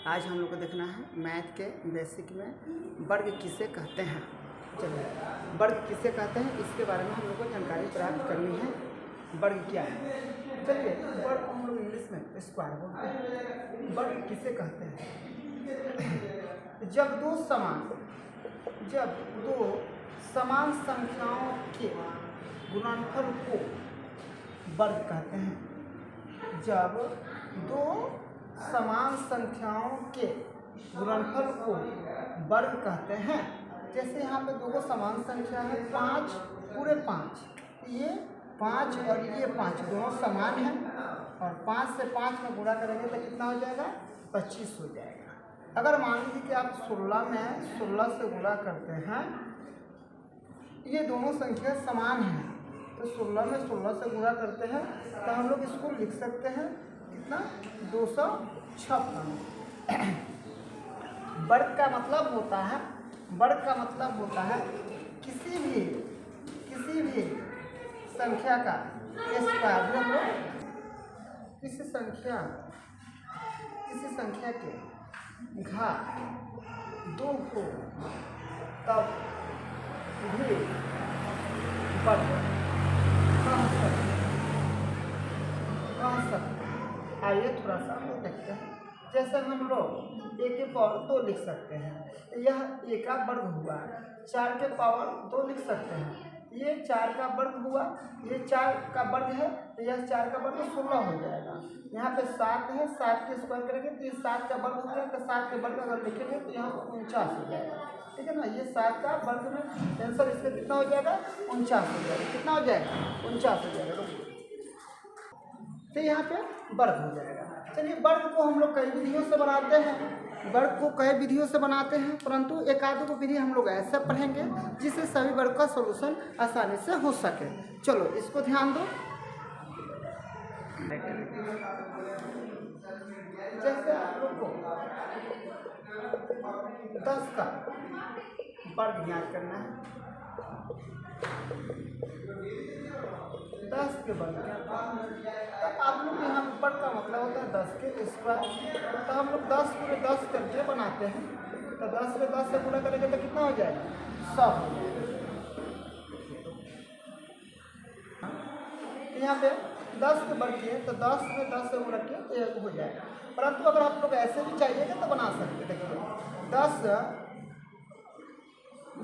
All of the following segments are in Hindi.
आज हम लोग को देखना है मैथ के बेसिक में वर्ग किसे कहते हैं। चलिए, वर्ग किसे कहते हैं इसके बारे में हम लोग को जानकारी प्राप्त करनी है। वर्ग क्या है? चलिए, वर्ग हम लोग इंग्लिश में स्क्वायर बोलते हैं। वर्ग किसे कहते हैं? जब दो समान संख्याओं के गुणनफल को वर्ग कहते हैं। जब दो समान संख्याओं के गुणनफल को वर्ग कहते हैं। जैसे यहाँ पे दो समान संख्या है 5 पूरे 5, ये 5 और ये 5 दोनों समान हैं और 5 से 5 में गुणा करेंगे तो कितना हो जाएगा? 25 हो जाएगा। अगर मान लीजिए कि आप 16 में 16 से गुणा करते हैं, ये दोनों संख्या समान हैं तो 16 में 16 से गुणा करते हैं तो हम लोग इसको लिख सकते हैं कितना? 256। वर्ग का मतलब होता है किसी भी संख्या का स्क्वायर। हम लोग किसी संख्या के घात 2 हो तब भी वर्ग कह सकते। आइए थोड़ा सा हम देखते हैं। जैसे हम लोग a के पावर 2 लिख सकते हैं, यह a का वर्ग हुआ। 4 के पावर 2 लिख सकते हैं, ये 4 का वर्ग हुआ। ये 4 का वर्ग है तो यह 4 का वर्ग 16 हो जाएगा। यहाँ पे 7 है, 7 के स्क्वायर करेंगे तो ये 7 का वर्ग हो गया। तो 7 के वर्ग अगर लिखेंगे तो यहाँ 49 हो जाएगा। ठीक है ना? ये 7 का वर्ग में आंसर इसका कितना हो जाएगा? 49 हो जाएगा। कितना हो जाएगा? 49 हो जाएगा। तो यहाँ पे वर्ग हो जाएगा। चलिए, वर्ग को हम लोग कई विधियों से बनाते हैं, परंतु एक आध विधि हम लोग ऐसा पढ़ेंगे जिससे सभी वर्ग का सॉल्यूशन आसानी से हो सके। चलो इसको ध्यान दो। जैसे आप लोग को 10 का वर्ग ज्ञात करना है, 10 के वर्ग तो आप लोग यहाँ पर का मतलब होता है 10 के स्क्वायर। तो हम लोग 10 पूरे 10 करके बनाते हैं तो 10 में 10 से पूरा करेंगे तो कितना हो जाएगा? 100 हो जाएगा। यहाँ पे 10 के वर्ग किए तो 10 में 10 से गुणा किए तो यह हो जाएगा। परंतु अगर आप लोग ऐसे भी चाहिएगा तो बना सकते। देखिए,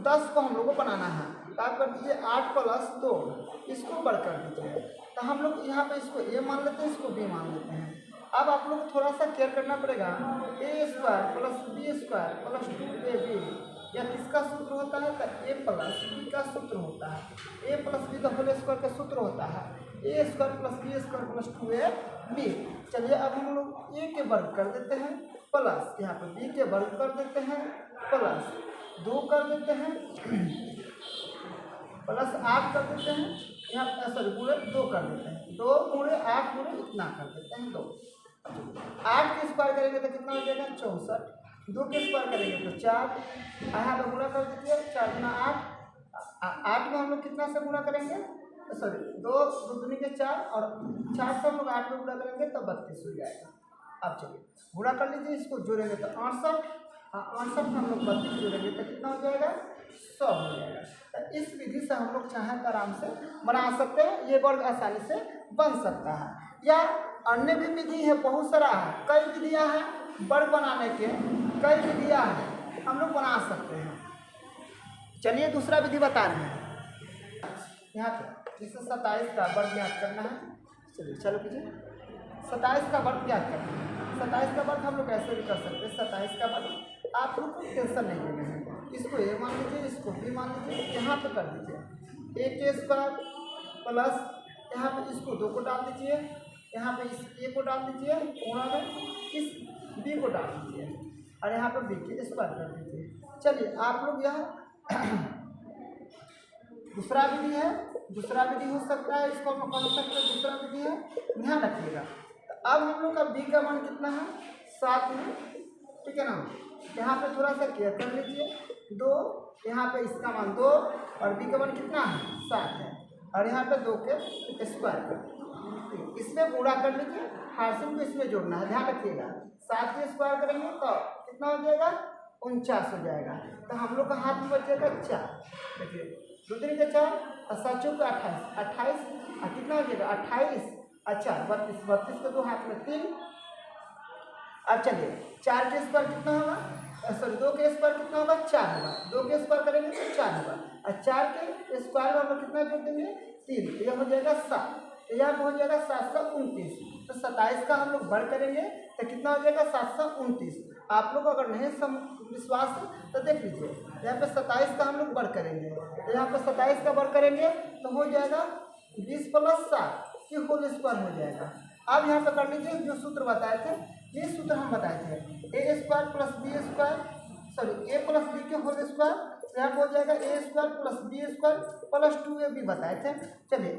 10 को हम लोग को बनाना है तो आप कर दीजिए 8 + 2, इसको वर्ग कर दीजिए। तो हम लोग यहाँ पे इसको a मान लेते हैं, इसको b मान लेते हैं। अब आप लोग को थोड़ा सा केयर करना पड़ेगा। a² + b² + 2ab यह किसका सूत्र होता है? तो a + b का सूत्र होता है। a + b का होल स्क्वायर का सूत्र होता है a² + b² + 2ab। चलिए, अब हम लोग a के वर्ग कर देते हैं प्लस यहाँ पर b के वर्ग कर देते हैं प्लस 2 कर देते हैं प्लस 8 कर देते हैं। यहाँ सॉरी पूरे 2 कर देते हैं। 2 पूरे 8 पूरे इतना कर देते हैं 2। 8 के स्क्वायर करेंगे तो कितना हो जाएगा? 64। 2 के स्क्वायर करेंगे तो 4। यहाँ पर गुणा कर दीजिए 4 × 8। 8 में हम लोग कितना से गुणा करेंगे? सॉरी 2 दूनी के 4 और 4 से हम लोग 8 में गुणा करेंगे तो 32 हो जाएगा। अब चलिए गुणा कर लीजिए, इसको जोड़ेंगे तो 68। 68 में हम लोग 32 जोड़ेंगे तो कितना हो जाएगा? 100 हो जाएगा। तो इस विधि से हम लोग चाहें तो आराम से बना सकते हैं। ये वर्ग आसानी से बन सकता है। या अन्य भी विधि है, बहुत सारा है, कई विधियां हैं वर्ग बनाने के, कई विधियां हैं, हम लोग बना सकते हैं। चलिए दूसरा विधि बता रहे हैं। यहाँ पे जिससे 27 का वर्ग ज्ञात करना है। चलिए चलो कीजिए। 27 का वर्ग ज्ञात करना है। 27 का वर्ग हम लोग ऐसे भी कर सकते हैं। 27 का वर्ग आप लोग को टेंशन नहीं लेना है। इसको a मान लीजिए, इसको b मान लीजिए, यहाँ पे कर दीजिए a के स्क्वायर प्लस यहाँ पे इसको 2 को डाल दीजिए, यहाँ पे इस a को डाल दीजिए, पूरा में इस b को डाल दीजिए और यहाँ पे b के स्क्वायर कर दीजिए। चलिए आप लोग यहाँ दूसरा विधि है, दूसरा विधि हो सकता है, इसको हम कर सकते हैं। दूसरा विधि है, ध्यान रखिएगा। तो अब हम लोग का b का मान कितना है? 7 में। ठीक है ना? यहाँ पे थोड़ा सा केयर कर लीजिए। 2 यहाँ पे इसका मान 2 और b का मान कितना है? 7 है और यहाँ पे 2 के स्क्वायर कर 3। इसमें गुणा कर लीजिए, हार्सिंग को इसमें जोड़ना है, ध्यान रखिएगा। 7 के स्क्वायर करेंगे तो कितना हो जाएगा 49 हो जाएगा। तो हम लोग का हाथ में बचेगा 4। देखिए 2 3 के 4 और 7 चौक 28, 28 और कितना हो जाएगा 28 अच्छा 32, 32 के 2 हाथ में 3। अब चलिए 4 के स्क्वायर कितना होगा, सॉरी 2 के स्क्वायर कितना होगा 4 होगा। 2 के स्क्वायर करेंगे तो 4 होगा और 4 के स्क्वायर में हम लोग कितना जोड़ देंगे 3, तो यह हो जाएगा 7। तो यहाँ पर हो जाएगा 729। तो 27 का हम लोग बढ़ करेंगे तो कितना हो जाएगा 729। आप लोग अगर नहीं विश्वास है तो देख लीजिए, यहाँ पे 27 का हम लोग बढ़ करेंगे तो यहाँ पे 27 का बढ़ करेंगे तो हो जाएगा 20 + 7 की होल स्क्वायर हो जाएगा। अब यहाँ पे कर लीजिए जो सूत्र बताए थे, ये सूत्र हम बताए थे A square plus B square, sorry A plus B के होल स्क्वायर, तो यहाँ पे हो जाएगा A square plus B square plus 2ab बताए थे। चलिए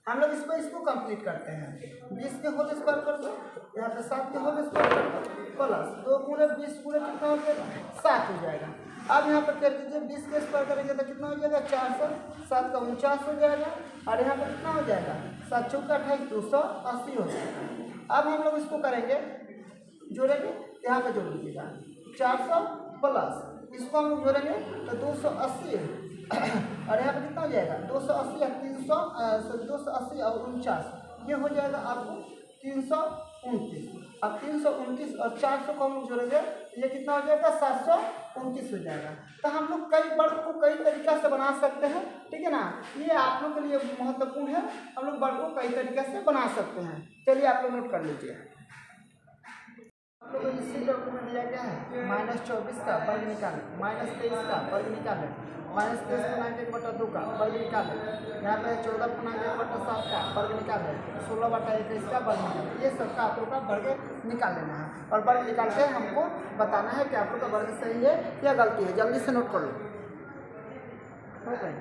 हम लोग इसको कंप्लीट करते हैं। 20 के होल स्क्वायर कर दो, यहाँ पे 7 के होल स्क्वायर कर दो प्लस 2 × 20 × कितना हो जाएगा 7 हो जाएगा। अब यहाँ पर कर दीजिए 20 के स्क्वायर करेंगे तो कितना हो जाएगा 400, 7 का 49 हो जाएगा और यहाँ पर कितना हो जाएगा 7 चौक 28 280 हो जाएगा। अब हम लोग इसको करेंगे जोड़ेंगे, यहाँ पर जोड़ लीजिएगा 400 प्लस इसको हम लोग जोड़ेंगे तो 280 और यहाँ पर कितना हो जाएगा 280 या 280 और 49, ये हो जाएगा आपको 329। अब 329 और 400 को हम लोग जोड़ेंगे तो ये कितना हो जाएगा 729 हो जाएगा। तो हम लोग कई वर्ग को कई तरीक़ा से बना सकते हैं, ठीक है ना, ये आप लोग के लिए महत्वपूर्ण है। हम लोग वर्ग को कई तरीक़े से बना सकते हैं। चलिए आप लोग नोट कर लीजिए। आप लोग को इसी डॉक्यूमेंट दिया गया है -24 का वर्ग निकालें, -23 का वर्ग निकालें, -23/1/2 का वर्ग निकालें, यहाँ पे 14/1/7 का वर्ग निकालें, 16/21 का वर्ग निकालें। ये सबका आप लोग का वर्ग निकाल लेना है और वर्ग निकाल के हमको बताना है कि आप लोग का वर्ग सही है या गलती है। जल्दी से नोट कर लो। हो गए।